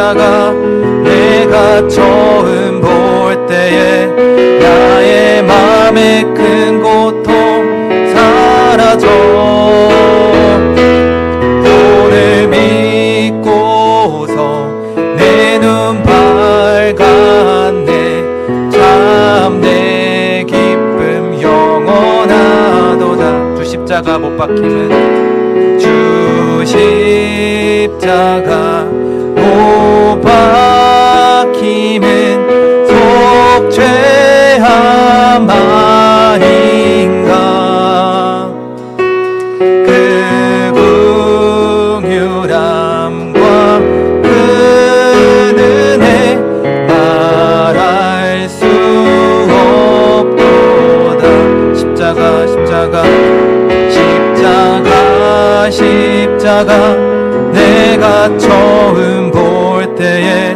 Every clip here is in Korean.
십자가 내가 처음 볼 때에 나의 맘의 큰 고통 사라져. 오늘 믿고서 내 눈 밝았네. 참 내 기쁨 영원하도다. 주 십자가 못 박힘은 주 십자가 못 박힘은 속죄함 아닌가. 그 긍휼함과 그 은혜 말할 수 없도다. 십자가 십자가 십자가 십자가 내가 처음 볼 때에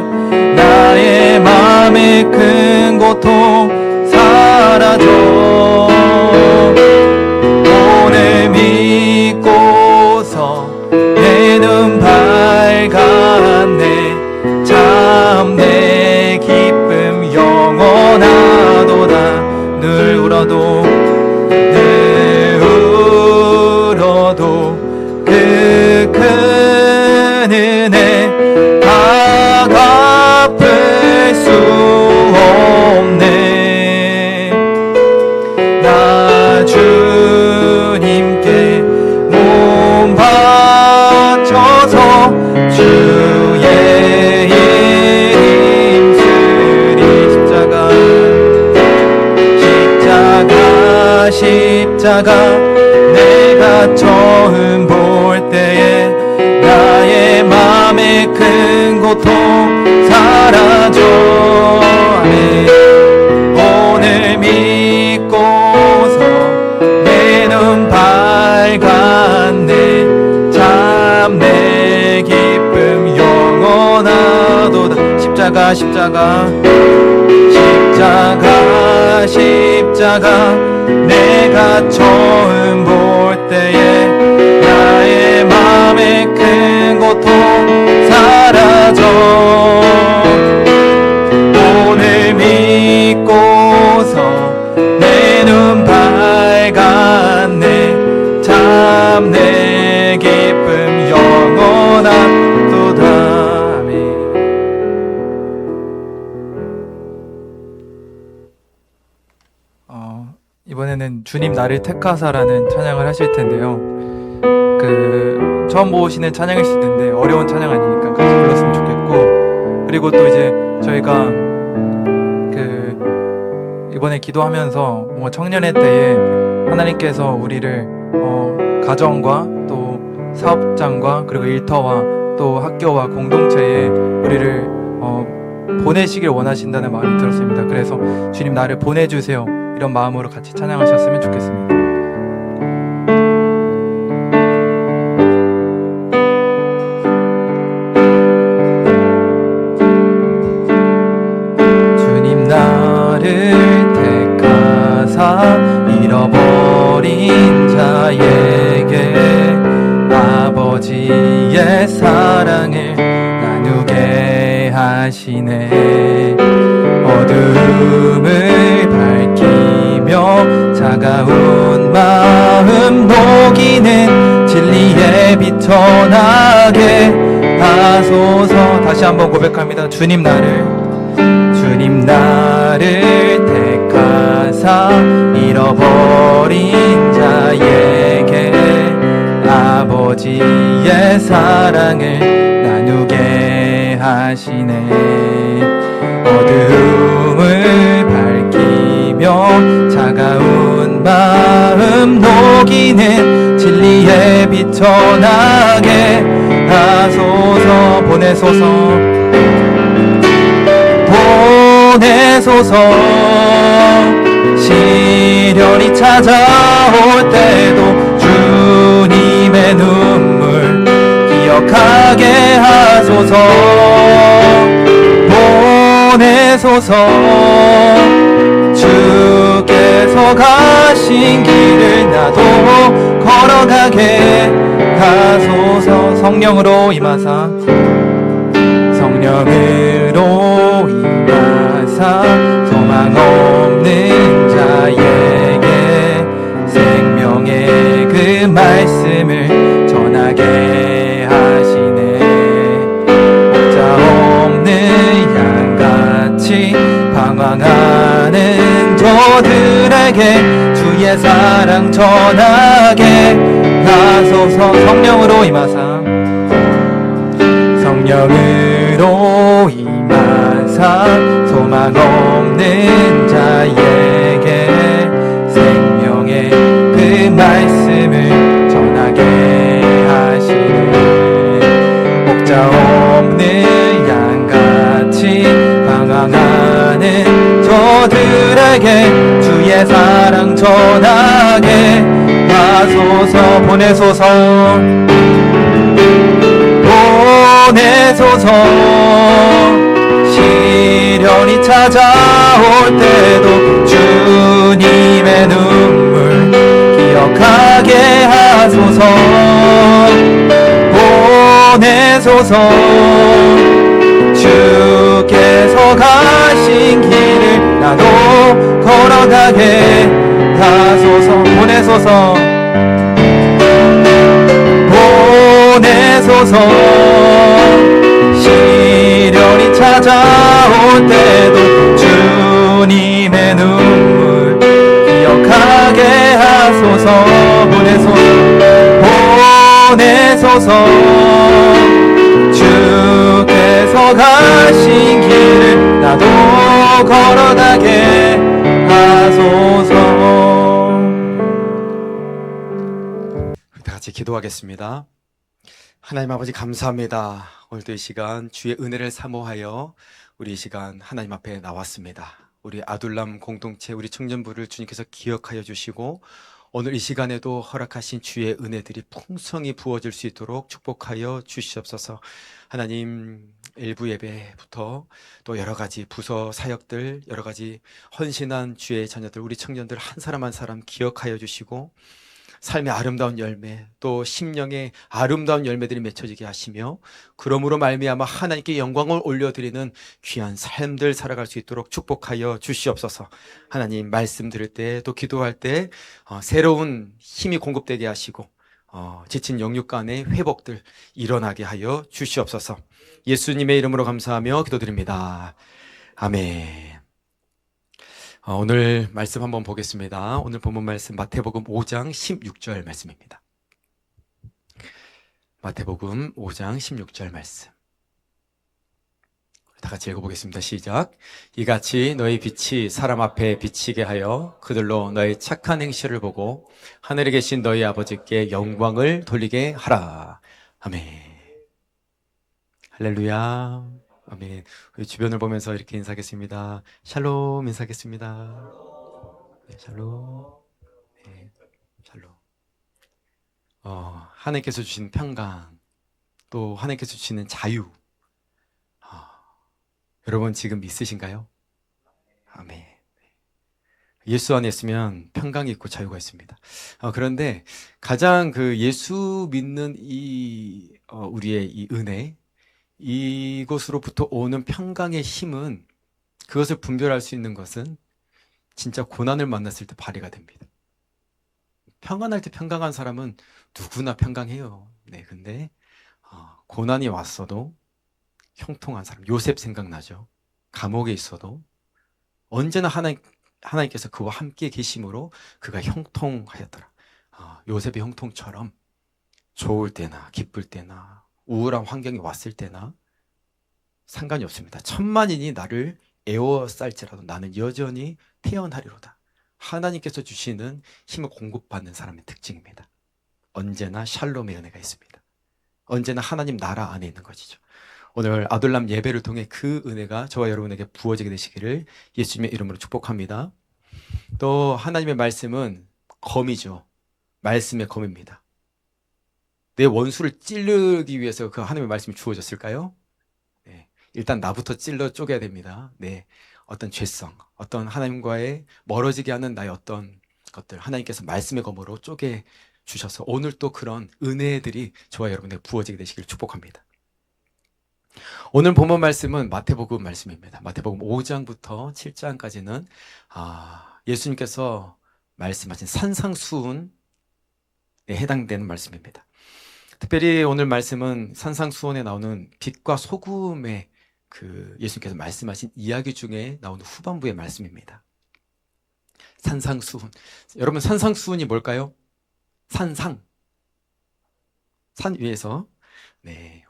나의 맘의 큰 고통 사라져. 오늘 믿고서 내 눈 밝았네. 참 내 기쁨 영원하도다. 늘 울어도 그 큰 은혜 다 갚을 수 없네. 나 주님께 몸 바쳐서 주의 일 힘쓰리. 십자가 십자가 내가 처음 볼 때에 나의 맘의 큰 고통 사라져. 아멘. 오늘 믿고서 내 눈 밝았네. 참 내 기쁨 영원하도다. 십자가 십자가 십자가 십자가 내가 처음 볼 때에 나의 맘의 큰 고통 사라져. 오늘 믿고서 내 눈 밝았네. 참 내 기쁨 영원하도다. 아멘. 이번에는 주님 나를 택하사라는 찬양을 하실 텐데요. 처음 보시는 찬양일 수 있는데 어려운 찬양 아니니까 같이 불렀으면 좋겠고, 그리고 또 이제 저희가 이번에 기도하면서 뭔가 청년의 때에 하나님께서 우리를 가정과 또 사업장과 그리고 일터와 또 학교와 공동체에 우리를 보내시길 원하신다는 마음이 들었습니다. 그래서 주님 나를 보내주세요, 이런 마음으로 같이 찬양하셨으면 좋겠습니다. 주님 나를 택하사 잃어버린 자에게 아버지의 사랑을 나누게 하시네. 어둠을 밝히며 차가운 마음 녹이는 진리의 빛 전하게 하소서. 다시 한번 고백합니다. 주님 나를 택하사 잃어버린 자에게 아버지의 사랑을 나누게 하시네. 어두움을 밝히며 차가운 마음 녹이는 진리의 빛 전하게 하소서. 보내소서. 시련이 찾아올 때도 주님의 눈물 기억하게 하소서. 보내소서. 주께서 가신 길을 나도 걸어가게 하소서. 성령으로 임하사 성령으로 임하사 소망 없는 자에게 생명의 그 말씀을 전하게 하시네. 목자 없는 양같이 방황하는 저들에게 주의 사랑 전하게 하소서. 성령으로 임하사 성령으로 임하사 소망 없는 자에게 생명의 그 말씀을 전하게 하시네. 목자 없는 양같이 방황하는 저들에게 주의 사랑 전하게 하소서. 보내소서 보내소서. 시련이 찾아올 때도 주님의 눈물 기억하게 하소서. 보내소서. 주께서 가신 길을 나도 걸어가게 하소서. 보내소서. 보내소서. 시련이 찾아올 때도 주님의 눈물 기억하게 하소서. 보내소서. 보내소서. 주께서 가신 길을 나도 걸어가게 하소서. 다 같이 기도하겠습니다. 하나님 아버지 감사합니다. 오늘도 이 시간 주의 은혜를 사모하여 우리 이 시간 하나님 앞에 나왔습니다. 우리 아둘람 공동체 우리 청년부를 주님께서 기억하여 주시고 오늘 이 시간에도 허락하신 주의 은혜들이 풍성히 부어질 수 있도록 축복하여 주시옵소서. 하나님 일부 예배부터 또 여러 가지 부서 사역들 여러 가지 헌신한 주의 자녀들 우리 청년들 한 사람 한 사람 기억하여 주시고 삶의 아름다운 열매 또 심령의 아름다운 열매들이 맺혀지게 하시며 그러므로 말미암아 하나님께 영광을 올려드리는 귀한 삶들 살아갈 수 있도록 축복하여 주시옵소서. 하나님 말씀 들을 때 또 기도할 때 새로운 힘이 공급되게 하시고 지친 영육 간의 회복들 일어나게 하여 주시옵소서. 예수님의 이름으로 감사하며 기도드립니다. 아멘. 오늘 말씀 한번 보겠습니다. 오늘 본문 말씀 마태복음 5장 16절 말씀입니다. 마태복음 5장 16절 말씀 다 같이 읽어보겠습니다. 시작. 이같이 너희 빛이 사람 앞에 비치게 하여 그들로 너희 착한 행실을 보고 하늘에 계신 너희 아버지께 영광을 돌리게 하라. 아멘. 할렐루야. 아멘. 우리 주변을 보면서 이렇게 인사하겠습니다. 샬롬 인사하겠습니다. 네, 샬롬. 네, 샬롬. 하나님께서 주신 평강, 또 하나님께서 주시는 자유. 여러분 지금 있으신가요? 아멘. 예수 안에 있으면 평강이 있고 자유가 있습니다. 그런데 가장 그 예수 믿는 우리의 이 은혜, 이것으로부터 오는 평강의 힘은 그것을 분별할 수 있는 것은 진짜 고난을 만났을 때 발휘가 됩니다. 평안할 때 평강한 사람은 누구나 평강해요. 네, 근데 고난이 왔어도 형통한 사람, 요셉 생각나죠? 감옥에 있어도 언제나 하나님께서 그와 함께 계심으로 그가 형통하였더라. 요셉의 형통처럼 좋을 때나 기쁠 때나 우울한 환경이 왔을 때나 상관이 없습니다. 천만인이 나를 에워쌀지라도 나는 여전히 태어나리로다. 하나님께서 주시는 힘을 공급받는 사람의 특징입니다. 언제나 샬롬의 은혜가 있습니다. 언제나 하나님 나라 안에 있는 것이죠. 오늘 아둘람 예배를 통해 그 은혜가 저와 여러분에게 부어지게 되시기를 예수님의 이름으로 축복합니다. 또 하나님의 말씀은 검이죠. 말씀의 검입니다. 내 원수를 찌르기 위해서 그 하나님의 말씀이 주어졌을까요? 네, 일단 나부터 찔러 쪼개야 됩니다. 네, 어떤 죄성, 어떤 하나님과의 멀어지게 하는 나의 어떤 것들 하나님께서 말씀의 검으로 쪼개 주셔서 오늘 또 그런 은혜들이 저와 여러분에게 부어지게 되시길 축복합니다. 오늘 본문 말씀은 마태복음 말씀입니다. 마태복음 5장부터 7장까지는 예수님께서 말씀하신 산상수훈에 해당되는 말씀입니다. 특별히 오늘 말씀은 산상수훈에 나오는 빛과 소금의 예수님께서 말씀하신 이야기 중에 나오는 후반부의 말씀입니다. 산상수훈. 여러분, 산상수훈이 뭘까요? 산 위에서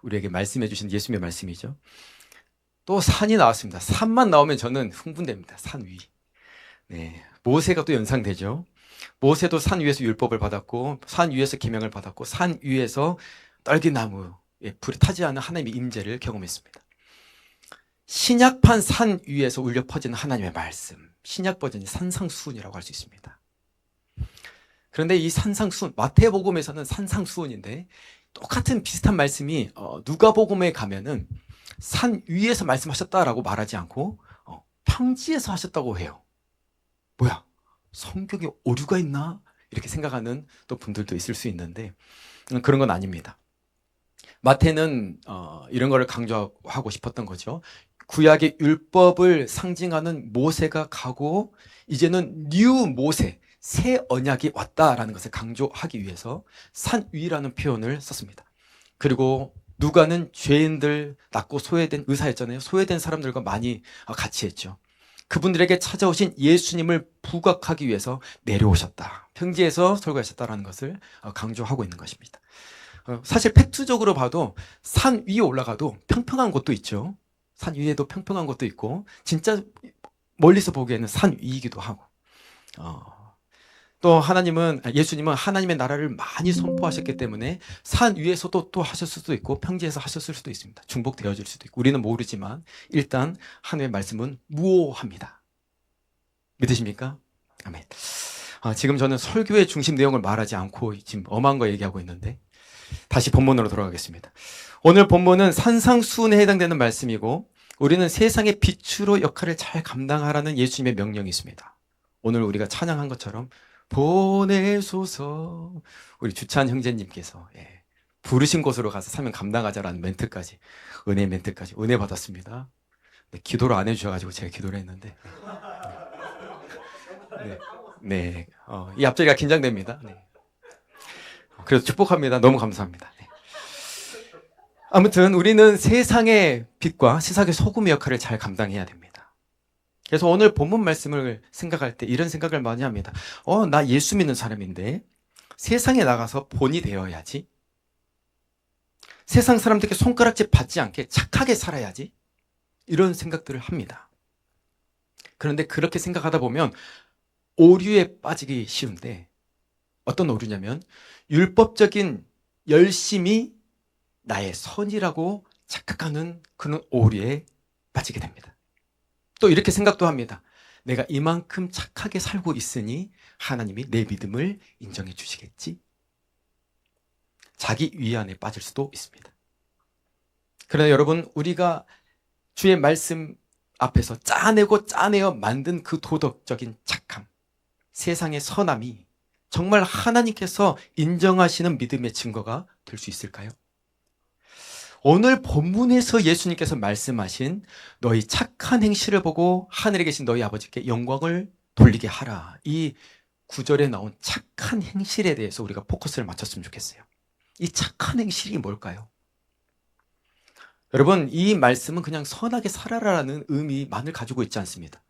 우리에게 말씀해 주신 예수님의 말씀이죠. 또 산이 나왔습니다. 산만 나오면 저는 흥분됩니다. 산 위. 모세가 또 연상되죠. 모세도 산 위에서 율법을 받았고, 산 위에서 계명을 받았고, 산 위에서 떨기나무에 불이 타지 않은 하나님의 임재를 경험했습니다. 신약판 산 위에서 울려 퍼지는 하나님의 말씀, 신약 버전이 산상수훈이라고 할 수 있습니다. 그런데 이 산상수훈, 마태복음에서는 산상수훈인데 똑같은 비슷한 말씀이 누가복음에 가면은 산 위에서 말씀하셨다라고 말하지 않고 평지에서 하셨다고 해요. 뭐야? 성경에 오류가 있나? 이렇게 생각하는 또 분들도 있을 수 있는데 그런 건 아닙니다. 마태는 이런 거를 강조하고 싶었던 거죠. 구약의 율법을 상징하는 모세가 가고 이제는 뉴 모세, 새 언약이 왔다라는 것을 강조하기 위해서 산 위라는 표현을 썼습니다. 그리고 누가는 죄인들, 낮고 소외된 의사였잖아요. 소외된 사람들과 많이 같이 했죠. 그분들에게 찾아오신 예수님을 부각하기 위해서 내려오셨다. 평지에서 설교하셨다라는 것을 강조하고 있는 것입니다. 사실 팩트적으로 봐도 산 위에 올라가도 평평한 곳도 있죠. 산 위에도 평평한 곳도 있고 진짜 멀리서 보기에는 산 위이기도 하고 또 예수님은 하나님의 나라를 많이 선포하셨기 때문에 산 위에서도 또 하셨을 수도 있고 평지에서 하셨을 수도 있습니다. 중복되어질 수도 있고 우리는 모르지만 일단 하나님의 말씀은 무오합니다. 믿으십니까? 아멘. 지금 저는 설교의 중심 내용을 말하지 않고 지금 엄한 거 얘기하고 있는데 다시 본문으로 돌아가겠습니다. 오늘 본문은 산상수훈에 해당되는 말씀이고 우리는 세상의 빛으로 역할을 잘 감당하라는 예수님의 명령이 있습니다. 오늘 우리가 찬양한 것처럼 보내소서 우리 주찬 형제님께서 부르신 곳으로 가서 사명 감당하자라는 멘트까지 은혜 멘트까지 은혜 받았습니다. 기도를 안 해주셔가지고 제가 기도를 했는데 이 앞자리가 긴장됩니다. 그래서 축복합니다. 너무 감사합니다. 아무튼 우리는 세상의 빛과 세상의 소금의 역할을 잘 감당해야 됩니다. 그래서 오늘 본문 말씀을 생각할 때 이런 생각을 많이 합니다. 나 예수 믿는 사람인데 세상에 나가서 본이 되어야지. 세상 사람들에게 손가락질 받지 않게 착하게 살아야지. 이런 생각들을 합니다. 그런데 그렇게 생각하다 보면 오류에 빠지기 쉬운데 어떤 오류냐면 율법적인 열심이 나의 선이라고 착각하는 그런 오류에 빠지게 됩니다. 또 이렇게 생각도 합니다. 내가 이만큼 착하게 살고 있으니 하나님이 내 믿음을 인정해 주시겠지? 자기 위안에 빠질 수도 있습니다. 그러나 여러분, 우리가 주의 말씀 앞에서 짜내어 만든 그 도덕적인 착함, 세상의 선함이 정말 하나님께서 인정하시는 믿음의 증거가 될 수 있을까요? 오늘 본문에서 예수님께서 말씀하신 너희 착한 행실을 보고 하늘에 계신 너희 아버지께 영광을 돌리게 하라. 이 구절에 나온 착한 행실에 대해서 우리가 포커스를 맞췄으면 좋겠어요. 이 착한 행실이 뭘까요? 여러분, 이 말씀은 그냥 선하게 살아라라는 의미만을 가지고 있지 않습니다.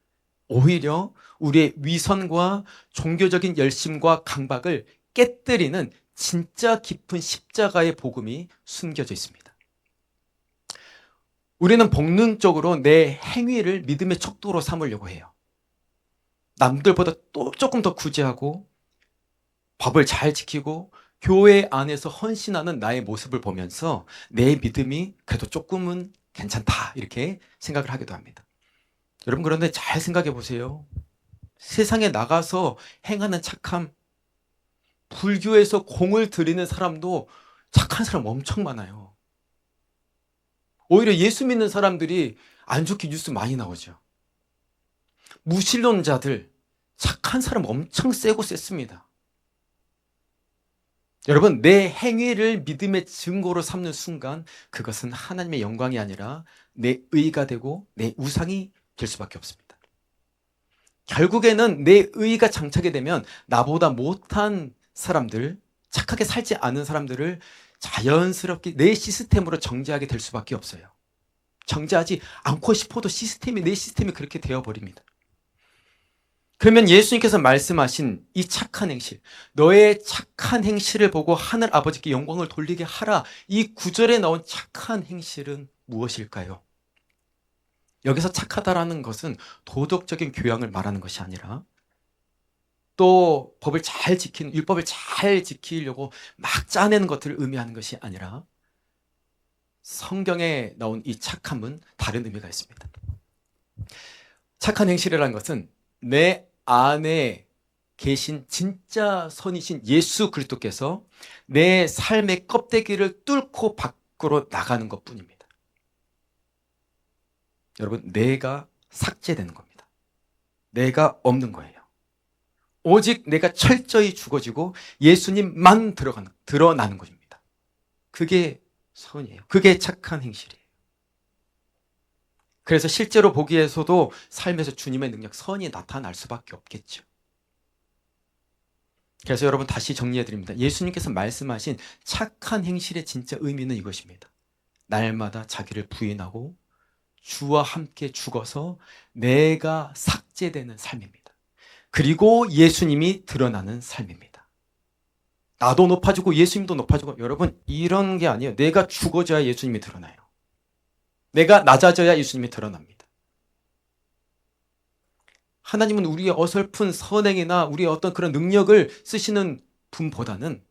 오히려 우리의 위선과 종교적인 열심과 강박을 깨뜨리는 진짜 깊은 십자가의 복음이 숨겨져 있습니다. 우리는 본능적으로 내 행위를 믿음의 척도로 삼으려고 해요. 남들보다 또 조금 더 구제하고 법을 잘 지키고 교회 안에서 헌신하는 나의 모습을 보면서 내 믿음이 그래도 조금은 괜찮다 이렇게 생각을 하기도 합니다. 여러분, 그런데 잘 생각해 보세요. 세상에 나가서 행하는 착함, 불교에서 공을 들이는 사람도 착한 사람 엄청 많아요. 오히려 예수 믿는 사람들이 안 좋게 뉴스 많이 나오죠. 무신론자들 착한 사람 엄청 세고 셌습니다. 여러분, 내 행위를 믿음의 증거로 삼는 순간 그것은 하나님의 영광이 아니라 내 의가 되고 내 우상이 될 수밖에 없습니다. 결국에는 내 의가 장착이 되면 나보다 못한 사람들, 착하게 살지 않은 사람들을 자연스럽게 내 시스템으로 정죄하게 될 수밖에 없어요. 정죄하지 않고 싶어도 내 시스템이 그렇게 되어버립니다. 그러면 예수님께서 말씀하신 이 착한 행실, 너의 착한 행실을 보고 하늘 아버지께 영광을 돌리게 하라. 이 구절에 나온 착한 행실은 무엇일까요? 여기서 착하다라는 것은 도덕적인 교양을 말하는 것이 아니라 또 율법을 잘 지키려고 막 짜내는 것들을 의미하는 것이 아니라 성경에 나온 이 착함은 다른 의미가 있습니다. 착한 행실이라는 것은 내 안에 계신 진짜 선이신 예수 그리스도께서 내 삶의 껍데기를 뚫고 밖으로 나가는 것뿐입니다. 여러분, 내가 삭제되는 겁니다. 내가 없는 거예요. 오직 내가 철저히 죽어지고 예수님만 드러나는 것입니다. 그게 선이에요. 그게 착한 행실이에요. 그래서 실제로 보기에서도 삶에서 주님의 능력, 선이 나타날 수밖에 없겠죠. 그래서 여러분 다시 정리해드립니다. 예수님께서 말씀하신 착한 행실의 진짜 의미는 이것입니다. 날마다 자기를 부인하고 주와 함께 죽어서 내가 삭제되는 삶입니다. 그리고 예수님이 드러나는 삶입니다. 나도 높아지고 예수님도 높아지고, 여러분 이런 게 아니에요. 내가 죽어져야 예수님이 드러나요. 내가 낮아져야 예수님이 드러납니다. 하나님은 우리의 어설픈 선행이나 우리의 어떤 그런 능력을 쓰시는 분보다는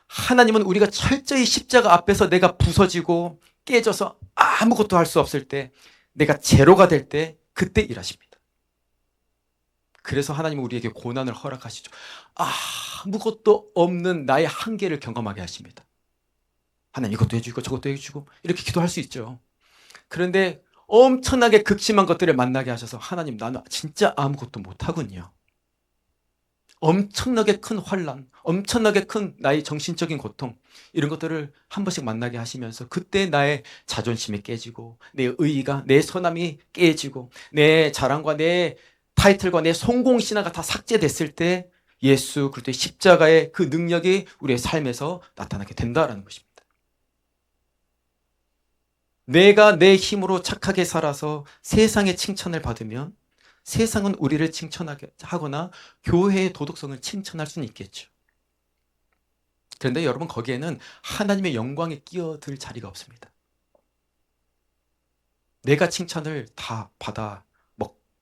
하나님은 우리가 철저히 십자가 앞에서 내가 부서지고 깨져서 아무것도 할 수 없을 때, 내가 제로가 될 때 그때 일하십니다. 그래서 하나님은 우리에게 고난을 허락하시죠. 아무것도 없는 나의 한계를 경험하게 하십니다. 하나님 이것도 해주고 저것도 해주고 이렇게 기도할 수 있죠. 그런데 엄청나게 극심한 것들을 만나게 하셔서 하나님 나는 진짜 아무것도 못하군요. 엄청나게 큰 환난, 엄청나게 큰 나의 정신적인 고통, 이런 것들을 한 번씩 만나게 하시면서 그때 나의 자존심이 깨지고 내 의의가, 내 선함이 깨지고 내 자랑과 내 타이틀과 내 성공신화가 다 삭제됐을 때 예수 그리스도의 십자가의 그 능력이 우리의 삶에서 나타나게 된다라는 것입니다. 내가 내 힘으로 착하게 살아서 세상의 칭찬을 받으면 세상은 우리를 칭찬하거나 교회의 도덕성을 칭찬할 수는 있겠죠. 그런데 여러분, 거기에는 하나님의 영광이 끼어들 자리가 없습니다. 내가 칭찬을 다 받아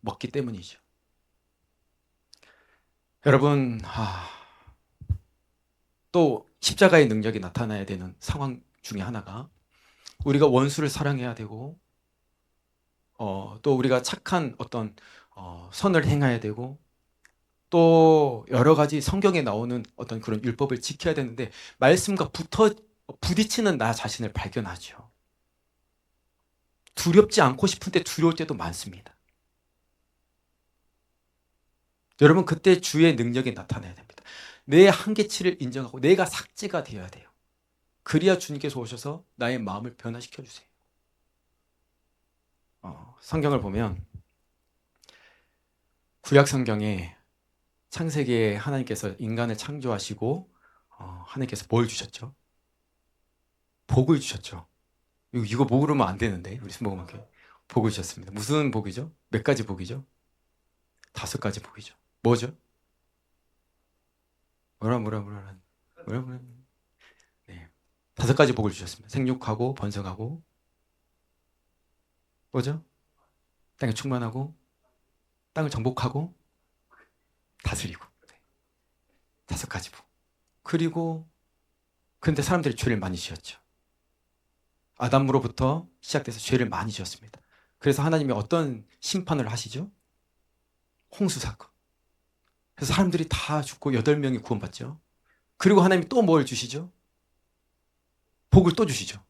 먹기 때문이죠. 여러분, 또 십자가의 능력이 나타나야 되는 상황 중에 하나가, 우리가 원수를 사랑해야 되고, 또 우리가 착한 어떤 선을 행해야 되고, 또 여러 가지 성경에 나오는 어떤 그런 율법을 지켜야 되는데 말씀과 부딪히는 나 자신을 발견하죠. 두렵지 않고 싶은데 두려울 때도 많습니다. 여러분, 그때 주의 능력이 나타나야 됩니다. 내 한계치를 인정하고 내가 삭제가 되어야 돼요. 그래야 주님께서 오셔서 나의 마음을 변화시켜 주세요. 성경을 보면 구약 성경에 창세기에 하나님께서 인간을 창조하시고 하나님께서 뭘 주셨죠? 복을 주셨죠. 이거 모르면 안 되는데, 우리 스모그만께 복을 주셨습니다. 무슨 복이죠? 몇 가지 복이죠? 5가지 복이죠. 뭐죠? 뭐라. 네, 5가지 복을 주셨습니다. 생육하고 번성하고, 뭐죠? 땅에 충만하고, 땅을 정복하고, 다스리고. 5가지 복. 그리고 근데 사람들이 죄를 많이 지었죠. 아담으로부터 시작돼서 죄를 많이 지었습니다. 그래서 하나님이 어떤 심판을 하시죠? 홍수 사건. 그래서 사람들이 다 죽고 8명이 구원받죠. 그리고 하나님이 또 뭘 주시죠? 복을 또 주시죠.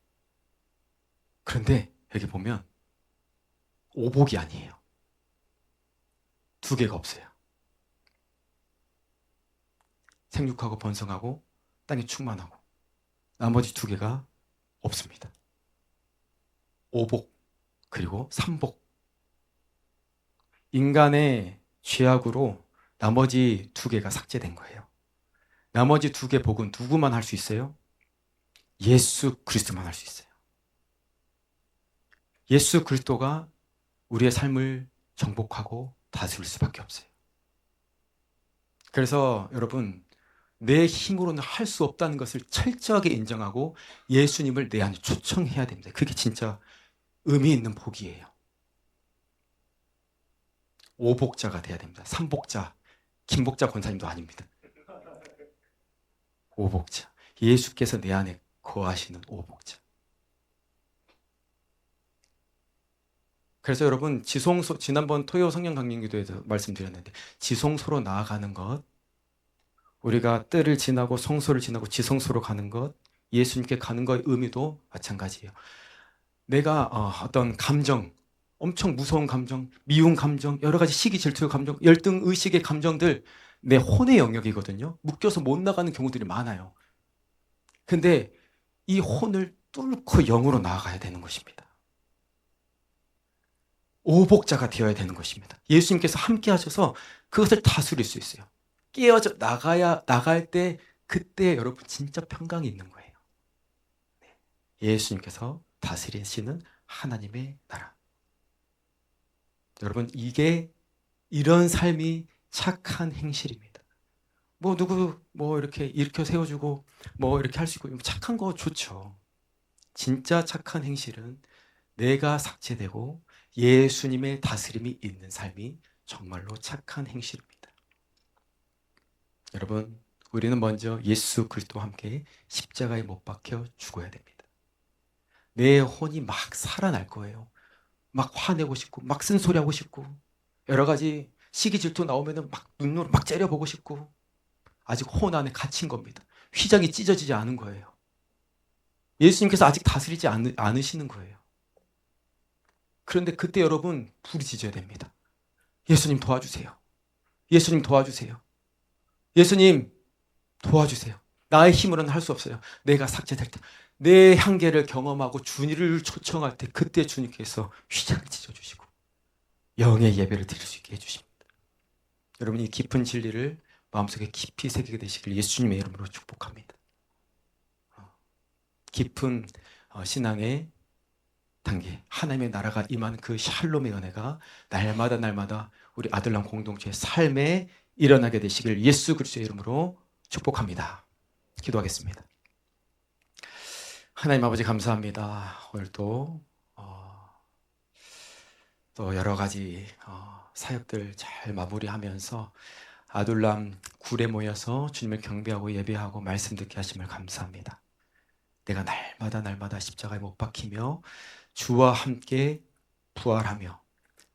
그런데 여기 보면 오복이 아니에요. 2개가 없어요. 생육하고 번성하고 땅이 충만하고 나머지 두 개가 없습니다. 오복 그리고 삼복. 인간의 죄악으로 나머지 두 개가 삭제된 거예요. 나머지 두 개 복은 누구만 할 수 있어요? 예수 그리스도만 할 수 있어요. 예수 그리스도가 우리의 삶을 정복하고 다스릴 수밖에 없어요. 그래서 여러분, 내 힘으로는 할 수 없다는 것을 철저하게 인정하고 예수님을 내 안에 초청해야 됩니다. 그게 진짜 의미 있는 복이에요. 오복자가 돼야 됩니다. 삼복자, 김복자 권사님도 아닙니다. 오복자. 예수께서 내 안에 거하시는 오복자. 그래서 여러분, 지난번 토요 성령 강림기도에서 말씀드렸는데, 지성소로 나아가는 것, 우리가 뜰을 지나고 성소를 지나고 지성소로 가는 것, 예수님께 가는 것의 의미도 마찬가지예요. 내가 어떤 감정, 엄청 무서운 감정, 미운 감정, 여러 가지 시기, 질투의 감정, 열등, 의식의 감정들 내 혼의 영역이거든요. 묶여서 못 나가는 경우들이 많아요. 근데 이 혼을 뚫고 영으로 나아가야 되는 것입니다. 오복자가 되어야 되는 것입니다. 예수님께서 함께 하셔서 그것을 다스릴 수 있어요. 깨어져 나갈 때 그때 여러분 진짜 평강이 있는 거예요. 예수님께서 다스리시는 하나님의 나라. 여러분, 이런 삶이 착한 행실입니다. 누구 이렇게 일으켜 세워주고 이렇게 할 수 있고 착한 거 좋죠. 진짜 착한 행실은 내가 삭제되고 예수님의 다스림이 있는 삶이 정말로 착한 행실입니다. 여러분, 우리는 먼저 예수 그리스도와 함께 십자가에 못 박혀 죽어야 됩니다. 내 혼이 막 살아날 거예요. 막 화내고 싶고 막 쓴소리하고 싶고 여러 가지 시기 질투 나오면 막 눈으로 막 째려보고 싶고 아직 혼 안에 갇힌 겁니다. 휘장이 찢어지지 않은 거예요. 예수님께서 아직 다스리지 않으시는 거예요. 그런데 그때 여러분 부르짖어야 됩니다. 예수님 도와주세요. 예수님 도와주세요. 예수님 도와주세요. 나의 힘으로는 할 수 없어요. 내가 삭제될 때 내 한계를 경험하고 주님을 초청할 때 그때 주님께서 휘장을 찢어주시고 영의 예배를 드릴 수 있게 해주십니다. 여러분, 이 깊은 진리를 마음속에 깊이 새기게 되시길 예수님의 이름으로 축복합니다. 깊은 신앙의 단계, 하나님의 나라가 임하는 그 샬롬의 은혜가 날마다 우리 아들람 공동체의 삶에 일어나게 되시길 예수 그리스도의 이름으로 축복합니다. 기도하겠습니다. 하나님 아버지 감사합니다. 오늘도 또 여러 가지 사역들 잘 마무리하면서 아둘람 굴에 모여서 주님을 경배하고 예배하고 말씀 듣게 하심을 감사합니다. 내가 날마다 십자가에 못 박히며 주와 함께 부활하며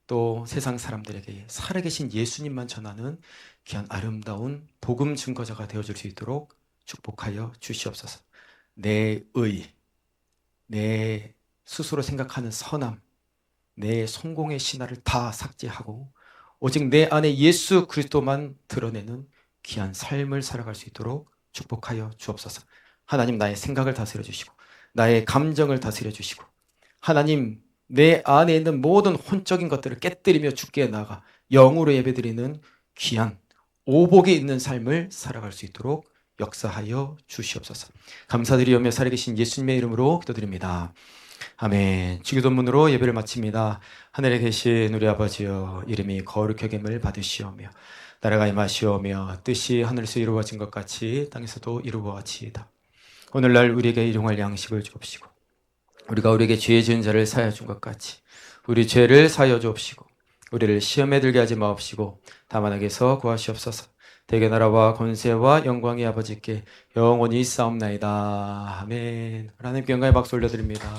또 세상 사람들에게 살아계신 예수님만 전하는 귀한 아름다운 복음 증거자가 되어줄 수 있도록 축복하여 주시옵소서. 내 스스로 생각하는 선함, 내 성공의 신화를 다 삭제하고 오직 내 안에 예수 그리스도만 드러내는 귀한 삶을 살아갈 수 있도록 축복하여 주옵소서. 하나님, 나의 생각을 다스려 주시고 나의 감정을 다스려 주시고 하나님, 내 안에 있는 모든 혼적인 것들을 깨뜨리며 주께 나아가 영으로 예배드리는 귀한 오복이 있는 삶을 살아갈 수 있도록 역사하여 주시옵소서. 감사드리오며 살아계신 예수님의 이름으로 기도드립니다. 아멘. 주기도문으로 예배를 마칩니다. 하늘에 계신 우리 아버지여, 이름이 거룩하게 여김을 받으시오며 나라가 임하시오며 뜻이 하늘에서 이루어진 것 같이 땅에서도 이루어지이다. 오늘날 우리에게 일용할 양식을 주옵시고 우리가 우리에게 죄 지은 자를 사하여 준 것 같이 우리 죄를 사하여 주옵시고 우리를 시험에 들게 하지 마옵시고 다만 악에서 구하시옵소서. 대개 나라와 권세와 영광이 아버지께 영원히 있사옵나이다. 아멘. 하나님께 영광의 박수 올려드립니다.